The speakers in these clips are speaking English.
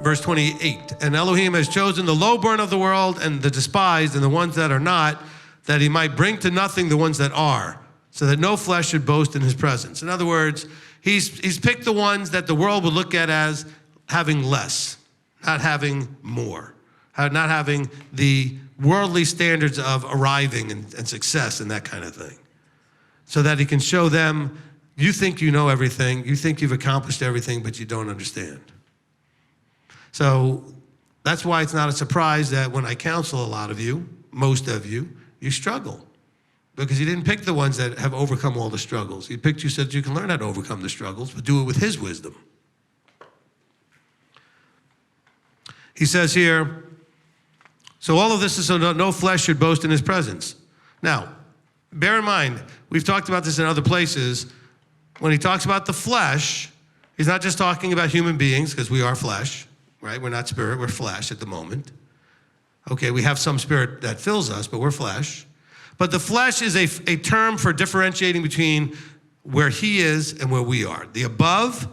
verse 28. And Elohim has chosen the lowborn of the world and the despised and the ones that are not, that he might bring to nothing the ones that are, so that no flesh should boast in his presence. In other words, he's picked the ones that the world would look at as having less, not having more, not having the worldly standards of arriving and success and that kind of thing, so that he can show them, you think you know everything, you think you've accomplished everything, but you don't understand. So that's why it's not a surprise that when I counsel a lot of you, most of you, you struggle. Because he didn't pick the ones that have overcome all the struggles. He picked you so that you can learn how to overcome the struggles, but do it with his wisdom. He says here, so all of this is so no flesh should boast in his presence. Now, bear in mind, we've talked about this in other places. When he talks about the flesh, he's not just talking about human beings, because we are flesh, right? We're not spirit, we're flesh at the moment. Okay, we have some spirit that fills us, but we're flesh. But the flesh is a term for differentiating between where he is and where we are. The above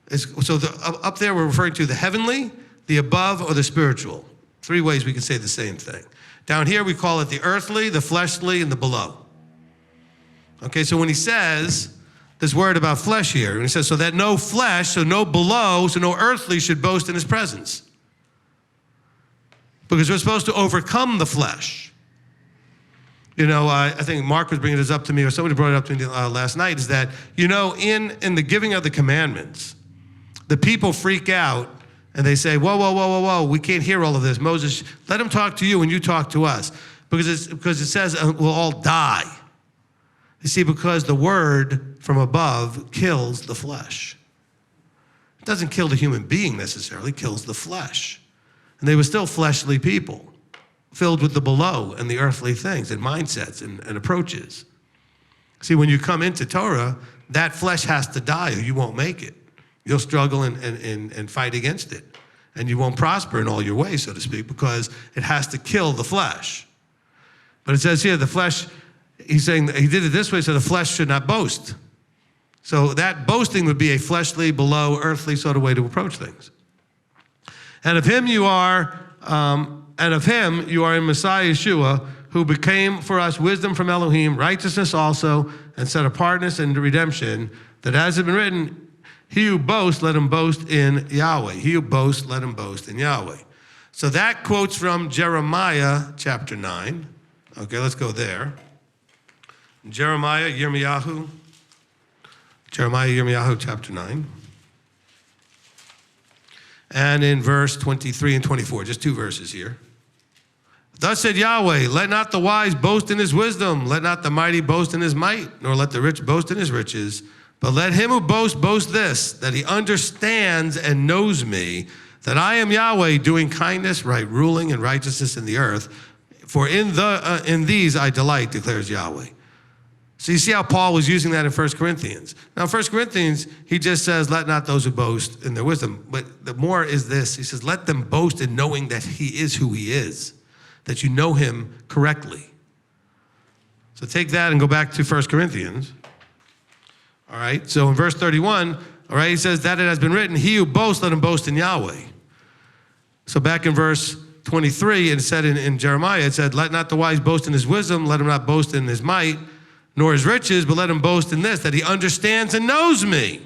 is, so up there we're referring to the heavenly, the above, or the spiritual. 3 ways we can say the same thing. Down here we call it the earthly, the fleshly, and the below. Okay, so when he says this word about flesh here, and he says, so that no flesh, so no below, so no earthly should boast in his presence. Because we're supposed to overcome the flesh. You know, I think Mark was bringing this up to me, or somebody brought it up to me last night, is that, you know, in the giving of the commandments, the people freak out and they say, whoa, whoa, whoa, whoa, whoa, we can't hear all of this. Moses, let him talk to you and you talk to us. Because it says we'll all die. You see, because the word from above kills the flesh. It doesn't kill the human being necessarily, it kills the flesh. And they were still fleshly people, filled with the below and the earthly things and mindsets and approaches. See, when you come into Torah, that flesh has to die or you won't make it. You'll struggle and fight against it. And you won't prosper in all your ways, so to speak, because it has to kill the flesh. But it says here, the flesh, he's saying that he did it this way so the flesh should not boast. So that boasting would be a fleshly, below, earthly sort of way to approach things. And of him you are in Messiah Yeshua, who became for us wisdom from Elohim, righteousness also, and set apartness and redemption, that as it has been written, he who boasts, let him boast in Yahweh. He who boasts, let him boast in Yahweh. So that quotes from Jeremiah chapter 9. Okay, let's go there. Jeremiah, Yirmiyahu chapter 9. And in verse 23 and 24, just 2 verses here. Thus said Yahweh, let not the wise boast in his wisdom, let not the mighty boast in his might, nor let the rich boast in his riches, but let him who boasts boast this, that he understands and knows me, that I am Yahweh, doing kindness, right ruling, and righteousness in the earth. For in these I delight, declares Yahweh. So you see how Paul was using that in 1 Corinthians. Now, 1 Corinthians, he just says, let not those who boast in their wisdom. But the more is this, he says, let them boast in knowing that he is who he is, that you know him correctly. So take that and go back to 1 Corinthians. All right, so in verse 31, all right, he says that it has been written, he who boasts, let him boast in Yahweh. So back in verse 23, it said in Jeremiah, it said, let not the wise boast in his wisdom, let him not boast in his might, nor his riches, but let him boast in this, that he understands and knows me.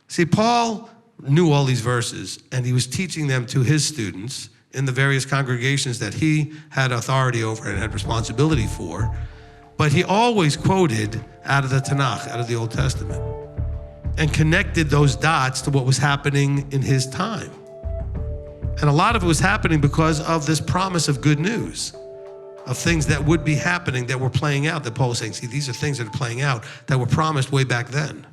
See, Paul knew all these verses, and he was teaching them to his students in the various congregations that he had authority over and had responsibility for. But he always quoted out of the Tanakh, out of the Old Testament, and connected those dots to what was happening in his time. And a lot of it was happening because of this promise of good news, of things that would be happening that were playing out, that Paul was saying, see, these are things that are playing out that were promised way back then.